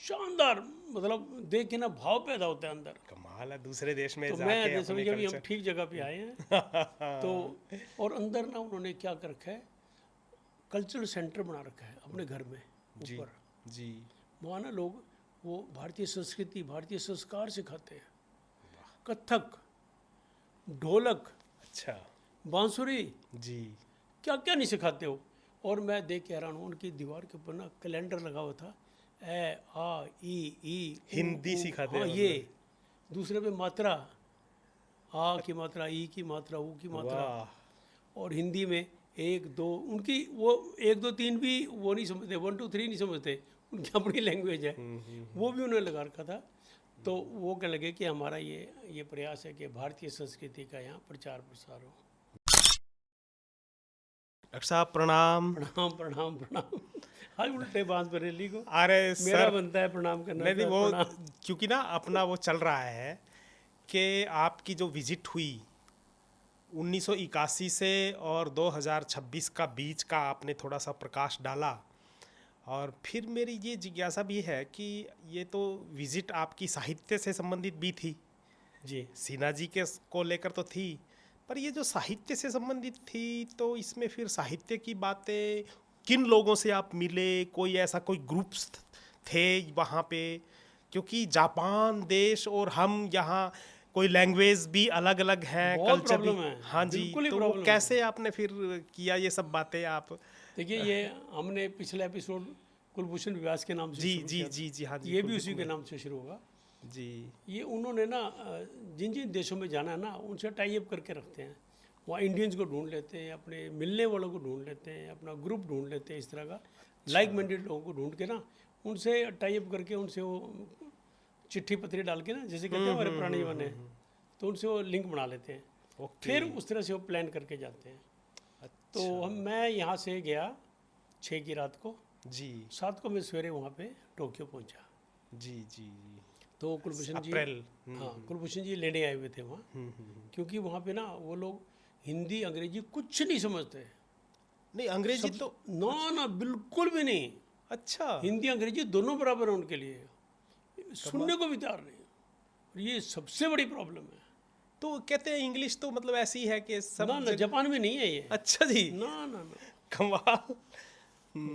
शानदार, मतलब देख के ना भाव पैदा होता है अंदर। कमाल है, दूसरे देश में तो जाके मैं अपने समझिए अभी हम कल्चर। ठीक जगह पे आए हैं। तो और अंदर ना उन्होंने क्या कर रखा है, कल्चरल सेंटर बना रखा है अपने घर में जी ऊपर। जी। वहाँ ना लोग वो भारतीय संस्कृति, भारतीय संस्कार सिखाते हैं। कथक, ढोलक, अच्छा। बांसुरी, जी। क्या क्या नहीं सिखाते हो। और मैं देख के हैरान हूँ, उनकी दीवार के ऊपर ना कैलेंडर लगा हुआ था, ए आ ई ऊ, हिंदी ऊ, सिखाते हाँ हैं ये। मतलब। दूसरे पे मात्रा, आ की मात्रा, ई की मात्रा, ऊ की मात्रा। वाह। और हिंदी में एक दो, उनकी वो एक दो तीन भी वो नहीं समझते, वन टू थ्री नहीं समझते, उनकी अपनी लैंग्वेज है, वो भी उन्होंने लगा रखा था। तो वो क्या लगे कि हमारा ये प्रयास है कि भारतीय संस्कृति का यहाँ प्रचार प्रसार हो। डॉक्टर साहब प्रणाम। प्रणाम प्रणाम प्रणाम। आज उल्टे बांस बरेली को अरे मेरा सर, बनता है प्रणाम करना, नहीं नहीं, सर वो प्रणाम। क्योंकि ना अपना वो चल रहा है कि आपकी जो विजिट हुई 1981 से और 2026 का बीच का आपने थोड़ा सा प्रकाश डाला। और फिर मेरी ये जिज्ञासा भी है कि ये तो विजिट आपकी साहित्य से संबंधित भी थी, जी सिन्हा जी के को लेकर तो थी, पर ये जो साहित्य से संबंधित थी तो इसमें फिर साहित्य की बातें, किन लोगों से आप मिले, कोई ऐसा कोई ग्रुप्स थे वहाँ पे, क्योंकि जापान देश और हम यहाँ कोई लैंग्वेज भी अलग अलग हैं, बहुत कल्चर भी। प्रॉब्लम है, हाँ जी, बिल्कुल ही तो वो प्रॉब्लम है। कैसे आपने फिर किया ये सब बातें आप? देखिए ये हमने पिछला एपिसोड कुलभूषण व्यास के नाम से जी शुरू जी किया था। जी जी। हाँ जी, ये भी कुलदीप उसी के में। नाम से शुरू होगा। जी ये उन्होंने ना जिन जिन देशों में जाना है ना, उनसे टाई अप करके रखते हैं। वहाँ इंडियंस को ढूंढ लेते हैं, अपने मिलने वालों को ढूंढ लेते हैं, अपना ग्रुप ढूंढ लेते हैं, इस तरह का लाइक माइंडेड लोगों को ढूंढ के ना उनसे टाई अप करके, उनसे वो चिट्ठी पत्री डाल के ना, जैसे कहते हैं हमारे पुराने ज़माने, तो उनसे वो लिंक बना लेते हैं। ओके। फिर उस तरह से वो प्लान करके जाते हैं। तो मैं यहाँ से गया 6 की रात को, जी 7 को मैं सवेरे वहाँ पे टोक्यो पहुँचा। जी जी जी। तो कुलभूषण जी, अप्रैल। हाँ कुलभूषण जी लेने आए हुए थे वहाँ, क्योंकि वहाँ पे ना वो लोग हिंदी अंग्रेजी कुछ नहीं समझते। नहीं, अंग्रेजी तो ना ना बिल्कुल भी नहीं। अच्छा। हिंदी अंग्रेजी दोनों बराबर है उनके लिए, सुनने को भी तैयार नहीं। और ये सबसे बड़ी प्रॉब्लम है। तो कहते हैं इंग्लिश तो मतलब ऐसी है कि सब ना ना जापान में नहीं है ये। अच्छा जी। ना ना ना, कमाल।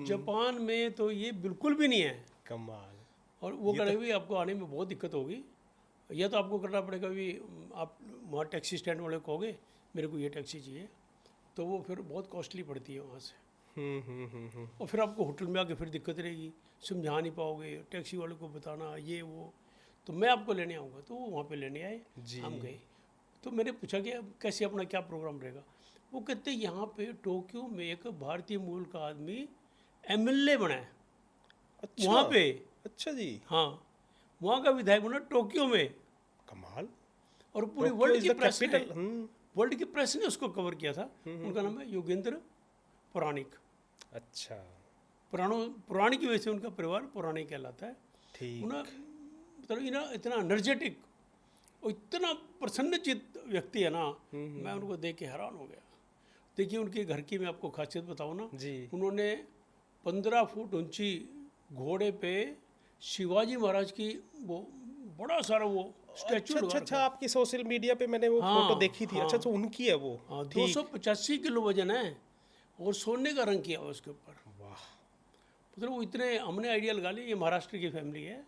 जापान में तो ये बिल्कुल भी नहीं है। कमाल। और वो करेंगे भी आपको आने में बहुत दिक्कत होगी। या तो आपको करना पड़ेगा भी, आप वहाँ टैक्सी स्टैंड वाले को कहोगे मेरे को ये टैक्सी चाहिए, तो वो फिर बहुत कॉस्टली पड़ती है वहाँ से। और फिर आपको होटल में आके फिर दिक्कत रहेगी, समझा नहीं पाओगे टैक्सी वाले को बताना ये वो। तो मैं आपको लेने आऊँगा, तो वो वहाँ पे लेने आए, हम गए। तो मैंने पूछा कि अब कैसे अपना क्या प्रोग्राम रहेगा। वो कहते यहाँ पे टोक्यो में एक भारतीय मूल का आदमी एमएलए बना है। अच्छा। वहाँ पे, अच्छा जी। हाँ वहाँ का विधायक बना टोक्यो में। कमाल। और पूरी टोक्यो वर्ल्ड इज की द प्रेस ने, कैपिटल। वर्ल्ड की प्रेस ने उसको कवर किया था। उनका नाम है योगेंद्र पुराणिक। अच्छा पुराणिक की वजह से उनका परिवार पुराणिक कहलाता है। ठीक। मतलब इतना एनर्जेटिक और इतना प्रसन्नचित्त व्यक्ति है ना, मैं उनको देख के हैरान हो गया। देखिए उनके घर की मैं आपको खासियत बताऊँ ना, जी। उन्होंने 15 फुट ऊंची घोड़े पे शिवाजी महाराज की वो बड़ा सारा वो स्टैचू अच्छा लगा अच्छा रखा अच्छा, है। आपकी सोशल मीडिया पे मैंने वो हाँ, फोटो देखी थी। हाँ। अच्छा अच्छा, उनकी है वो। हाँ ठीक। 285 किलो वजन है और सोने का रंग किया हुआ उसके ऊपर। वाह। मतलब वो इतने, हमने आइडिया लगा लिया ये महाराष्ट्र की फैमिली है।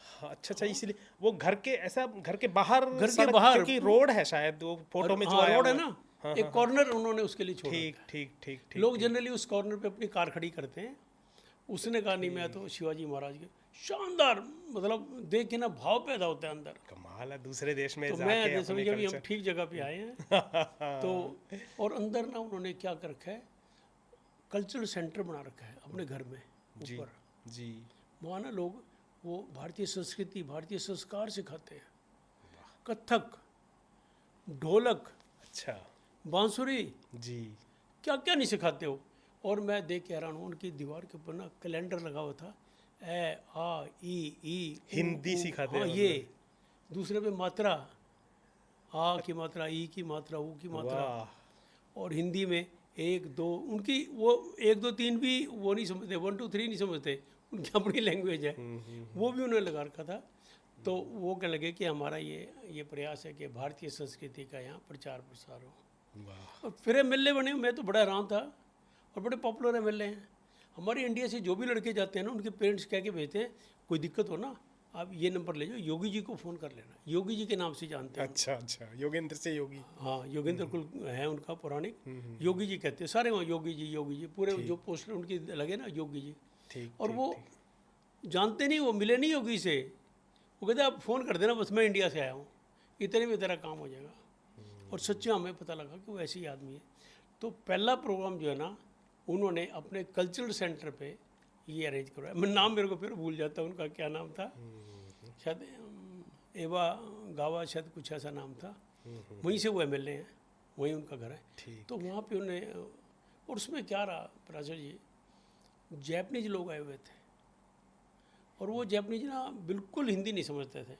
हाँ, अच्छा अच्छा, इसीलिए वो घर के ऐसा घर के बाहर घर के सड़क, बाहर क्योंकि रोड है शायद वो फोटो में जो हाँ आया रोड है हुआ ना, हाँ, एक कॉर्नर उन्होंने उसके लिए छोड़ा ठीक था। ठीक ठीक ठीक। लोग जनरली उस कॉर्नर पे अपनी कार खड़ी करते हैं। उसने कहा नहीं, मैं तो शिवाजी महाराज के, शानदार, मतलब देख के ना भाव पैदा होता है अंदर। कमाल है, दूसरे देश में तो जाके मैं अपने समझिए अभी हम कल्चर। ठीक जगह पे आए हैं। तो और अंदर ना उन्होंने क्या कर रखा है, कल्चरल सेंटर बना रखा है अपने घर में जी ऊपर। जी। वहाँ ना लोग वो भारतीय संस्कृति, भारतीय संस्कार सिखाते हैं। कथक, ढोलक, अच्छा। बांसुरी, जी क्या क्या नहीं सिखाते हो। और मैं देख के हैरान हूँ, उनकी दीवार के ऊपर ना कैलेंडर लगा हुआ था, ए आ ई हिंदी सिखाते हाँ हैं ये। दूसरे पे मात्रा, आ की मात्रा, ई की मात्रा, ऊ की मात्रा। वाह। और हिंदी में एक दो, उनकी वो एक दो तीन भी वो नहीं समझते, वन टू थ्री नहीं समझते, उनकी अपनी लैंग्वेज है, वो भी उन्होंने लगा रखा था। तो वो कहने लगे कि हमारा ये प्रयास है कि भारतीय संस्कृति का यहाँ प्रचार प्रसार हो। वाह। और फिर एमएलए बने, मैं तो बड़ा हैरान था, और बड़े पॉपुलर एमएलए हैं। हमारे इंडिया से जो भी लड़के जाते हैं ना, उनके पेरेंट्स कह के भेजते हैं कोई दिक्कत हो ना आप ये नंबर ले जाओ, योगी जी को फ़ोन कर लेना, योगी जी के नाम से जानते हैं। अच्छा अच्छा, योगेंद्र से योगी। हाँ, योगेंद्र कुल है उनका पौराणिक, योगी जी कहते हैं सारे वहाँ, योगी जी पूरे जो पोस्टर उनकी लगे ना योगी जी। ठीक। और वो जानते नहीं, वो मिले नहीं योगी से, वो कहते आप फ़ोन कर देना बस मैं इंडिया से आया हूँ, इतने में तेरा काम हो जाएगा। और सच्चे हमें पता लगा कि वो ऐसे ही आदमी है। तो पहला प्रोग्राम जो है ना, उन्होंने अपने कल्चरल सेंटर पे ये अरेंज करवाया। मैं नाम मेरे को फिर भूल जाता हूँ उनका, क्या नाम था, शायद एवा गावा, शायद कुछ ऐसा नाम था। वहीं से वो एमएलए हैं, वहीं उनका घर है। ठीक। तो वहाँ पे उन्हें, और उसमें क्या रहा प्राचार्य जी, जैपनीज लोग आए हुए थे, और वो जैपनीज ना बिल्कुल हिंदी नहीं समझते थे।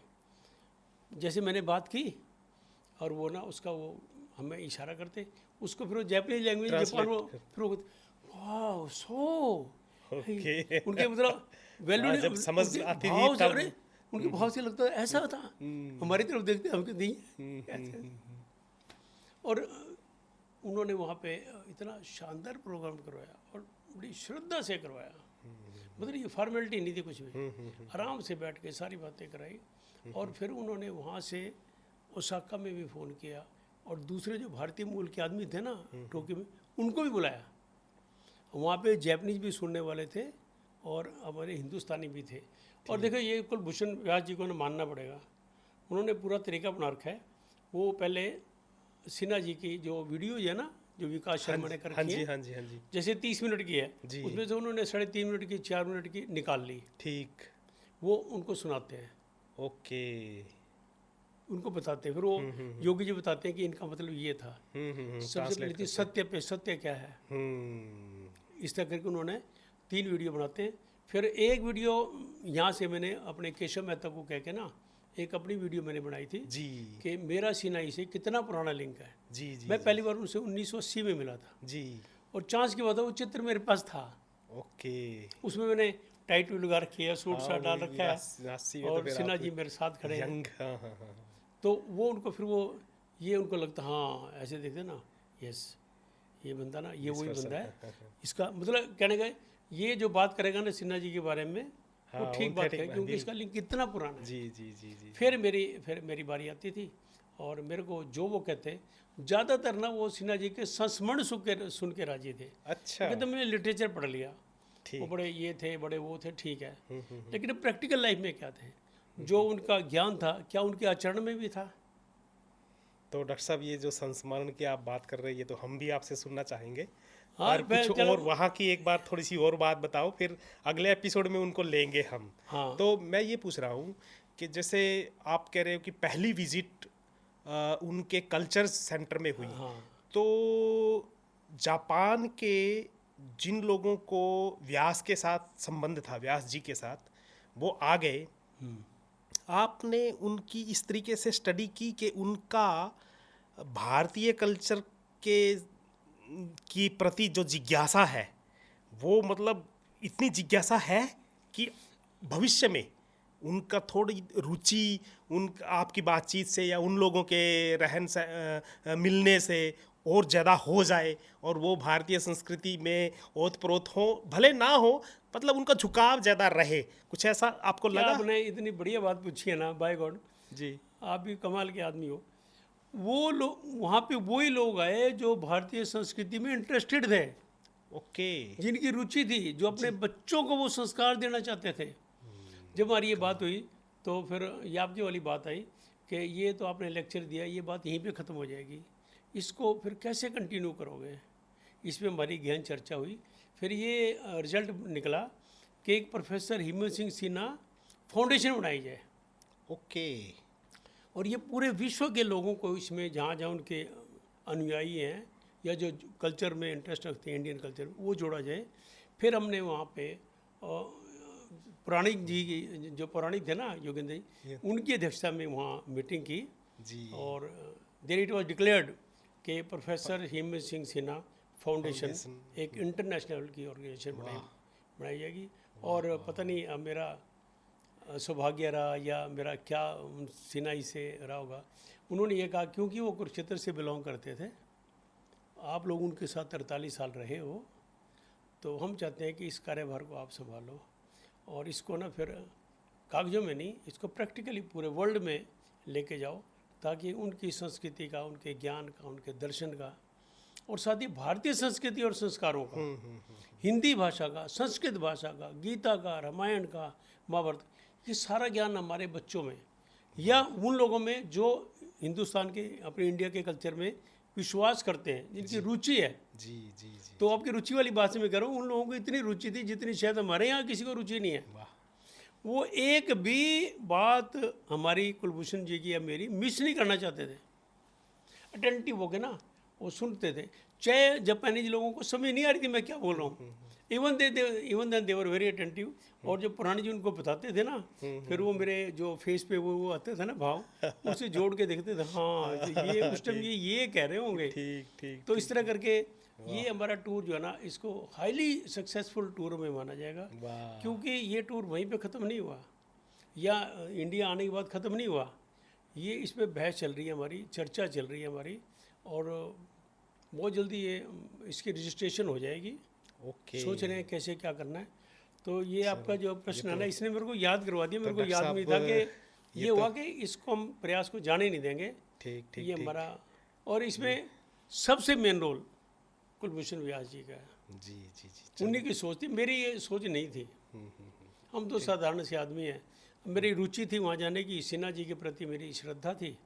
जैसे मैंने बात की और वो ना उसका वो हमें इशारा करते, उसको फिर वो जैपनीज लैंग्वेज जापान वो फिर वो वाह सो ओके। उनके मतलब वैल्यू हाँ, नहीं, जब समझ उनके आती थी भाव से, तब। अरे उनके भाव से लगता है ऐसा था, हमारी तरफ देखते हम कहते नहीं ऐसे। और उन्होंने वहाँ पे इतना शानदार प्रोग्राम करवाया और बड़ी श्रद्धा से करवाया, मतलब ये फॉर्मेलिटी नहीं थी कुछ भी, आराम से बैठ के सारी बातें कराई। और फिर उन्होंने वहाँ से ओसाका में भी फ़ोन किया, और दूसरे जो भारतीय मूल के आदमी थे ना टोक्यो में, उनको भी बुलाया। वहाँ पे जैपनीज भी सुनने वाले थे और हमारे हिंदुस्तानी भी थे। और देखो ये कुलभूषण व्यास जी को ना मानना पड़ेगा, उन्होंने पूरा तरीका बना रखा है। वो पहले सिन्हा जी की जो वीडियो है ना, जो विकास शर्मा ने कर हाँ रखी जी है, हाँ जी हाँ जी। जैसे 30 मिनट की है, जी। उसमें से उन्होंने 3.5 मिनट की, 4 मिनट की निकाल ली, ठीक। वो उनको सुनाते हैं, ओके। उनको बताते हैं। फिर वो योगी जी बताते हैं कि इनका मतलब ये था। सबसे पहले थी सत्य पे, सत्य क्या है, इस तरह करके उन्होंने 3 वीडियो बनाते हैं। फिर एक वीडियो यहाँ से मैंने अपने केशव मेहता को कह के ना एक अपनी वीडियो मैंने बनाई थी जी कि मेरा सिन्हा से कितना पुराना लिंक है। जी जी। मैं पहली बार उनसे 1980 में मिला था, जी। और चांस की बात है वो चित्र मेरे पास था। ओके। उसमें मैंने टाइट भी लगा रखी है, सूट हाँ, साट डाल वो रखा है, 80 में तो और फिर सिन्हा आप जी मेरे साथ खड़े हैं। यंग। हाँ हाँ हाँ। तो वो उनको फिर वो ये उनको लगता हाँ ऐसे देखते ना, यस ये बंदा ना, ये वही बंदा है। इसका मतलब कहने गए ये जो बात करेगा ना सिन्हा जी के बारे में, वो हाँ, ठीक बात authentic है, बात, क्योंकि इसका लिंक कितना पुराना है। जी जी जी जी। फिर मेरी बारी आती थी, और मेरे को जो वो कहते, ज़्यादातर ना वो सिन्हा जी के संस्मरण सुन के राजी थे। अच्छा। कहते मैंने लिटरेचर पढ़ लिया, वो ठीक। बड़े ये थे, बड़े वो थे, ठीक है, लेकिन प्रैक्टिकल लाइफ में क्या थे, जो उनका ज्ञान था क्या उनके आचरण में भी था। तो डॉक्टर साहब ये जो संस्मरण की आप बात कर रहे हैं, ये तो हम भी आपसे सुनना चाहेंगे। हाँ, और मैं कुछ चलो- और वहाँ की एक बार थोड़ी सी और बात बताओ, फिर अगले एपिसोड में उनको लेंगे हम। हाँ। तो मैं ये पूछ रहा हूँ कि जैसे आप कह रहे हो कि पहली विजिट उनके कल्चर सेंटर में हुई, हाँ तो जापान के जिन लोगों को व्यास के साथ संबंध था, व्यास जी के साथ, वो आ गए। आपने उनकी इस तरीके से स्टडी की कि उनका भारतीय कल्चर के की प्रति जो जिज्ञासा है, वो मतलब इतनी जिज्ञासा है कि भविष्य में उनका थोड़ी रुचि उन आपकी बातचीत से या उन लोगों के रहन से मिलने से और ज़्यादा हो जाए, और वो भारतीय संस्कृति में ओत प्रोत हो, भले ना हो, मतलब उनका झुकाव ज़्यादा रहे, कुछ ऐसा आपको क्या लगा? आपने इतनी बढ़िया बात पूछी है ना, बाय गॉड जी। आप भी कमाल के आदमी हो। वो लोग वहाँ पे वही लोग आए जो भारतीय संस्कृति में इंटरेस्टेड थे, ओके। जिनकी रुचि थी, जो अपने बच्चों को वो संस्कार देना चाहते थे। जब हमारी ये बात हुई तो फिर ये आपकी वाली बात आई कि ये तो आपने लेक्चर दिया, ये बात यहीं पे ख़त्म हो जाएगी, इसको फिर कैसे कंटिन्यू करोगे। इस पर हमारी गहन चर्चा हुई। फिर ये रिजल्ट निकला कि एक प्रोफेसर हिम्मत सिंह सिन्हा फाउंडेशन बनाई जाए, ओके। और ये पूरे विश्व के लोगों को इसमें जहाँ जहाँ उनके अनुयायी हैं या जो कल्चर में इंटरेस्ट रखते हैं, इंडियन कल्चर में, वो जोड़ा जाए। फिर हमने वहाँ पे पौराणिक जी की, जो पौराणिक थे ना योगेंद्र जी, उनकी अध्यक्षता में वहाँ मीटिंग की, जी। और देयर इट वाज डिक्लेयर्ड कि प्रोफेसर हिम्मत सिंह सिन्हा फाउंडेशन एक इंटरनेशनल की ऑर्गेनाइजेशन बनाई जाएगी। और पता नहीं मेरा सौभाग्य रहा या मेरा क्या सिनाई से रहा होगा। उन्होंने ये कहा क्योंकि वो कुरुक्षेत्र से बिलोंग करते थे, आप लोग उनके साथ 43 साल रहे हो, तो हम चाहते हैं कि इस कार्यभार को आप संभालो और इसको ना फिर कागजों में नहीं, इसको प्रैक्टिकली पूरे वर्ल्ड में लेके जाओ, ताकि उनकी संस्कृति का, उनके ज्ञान का, उनके दर्शन का और साथ ही भारतीय संस्कृति और संस्कारों का, हिंदी भाषा का, संस्कृत भाषा का, गीता का, रामायण का, महाभारत, ये सारा ज्ञान हमारे बच्चों में या उन लोगों में जो हिंदुस्तान के, अपने इंडिया के कल्चर में विश्वास करते हैं, जिनकी रुचि है। जी जी जी। तो आपकी रुचि वाली बात से मैं कह रहा हूँ, उन लोगों को इतनी रुचि थी जितनी शायद हमारे यहाँ किसी को रुचि नहीं है। वाह। वो एक भी बात हमारी कुलभूषण जी की या मेरी मिस नहीं करना चाहते थे। अटेंटिव हो के ना वो सुनते थे, चाहे जापानीज लोगों को समझ नहीं आ रही थी मैं क्या बोल रहा हूँ, even then they were very attentive. और जो पुराने जी उनको बताते थे ना, फिर वो मेरे जो फेस पे वो आते थे ना भाव, उससे जोड़ के देखते थे, हाँ ये उस टाइम ये कह रहे होंगे। ठीक ठीक। तो इस तरह करके ये हमारा टूर जो है ना, इसको हाईली सक्सेसफुल टूर में माना जाएगा, वाह। क्योंकि ये टूर वहीं पे ख़त्म नहीं हुआ या इंडिया आने के बाद ख़त्म नहीं हुआ। ये इस पे बहस चल रही है हमारी, चर्चा चल रही है हमारी, और बहुत जल्दी ये इसकी रजिस्ट्रेशन हो जाएगी। ओके। सोच रहे हैं कैसे क्या करना है। तो ये आपका जो प्रश्न है ना, इसने मेरे को याद करवा दिया, मेरे को डॉक्टर याद साहब, नहीं था कि ये हुआ कि इसको हम प्रयास को जाने नहीं देंगे। ठीक ठीक। ये हमारा, और इसमें सबसे मेन रोल कुलभूषण व्यास जी का है। जी जी जी। उन्हीं की सोच थी, मेरी ये सोच नहीं थी। हम तो साधारण से आदमी हैं। मेरी रुचि थी वहाँ जाने की, सिन्हा जी के प्रति मेरी श्रद्धा थी,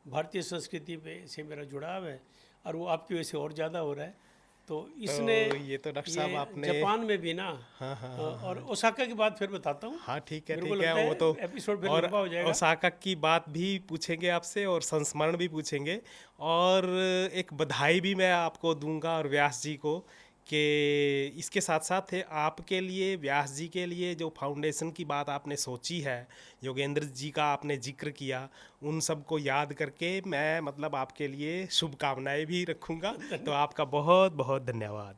भारतीय संस्कृति पे से मेरा जुड़ाव है, और वो आपकी वजह से और ज़्यादा हो रहा है। तो इसने ये तो डॉक्टर साहब आपने जापान में भी ना, हाँ, और ओसाका की बात फिर बताता हूँ। हाँ ठीक है मेरे को ठीक है, लगता वो तो एपिसोड फिर और लंबा हो जाएगा। ओसाका की बात भी पूछेंगे आपसे और संस्मरण भी पूछेंगे, और एक बधाई भी मैं आपको दूंगा और व्यास जी को, कि इसके साथ साथ आपके लिए, व्यास जी के लिए जो फाउंडेशन की बात आपने सोची है, योगेंद्र जी का आपने जिक्र किया, उन सब को याद करके मैं मतलब आपके लिए शुभकामनाएं भी रखूंगा। तो आपका बहुत बहुत धन्यवाद।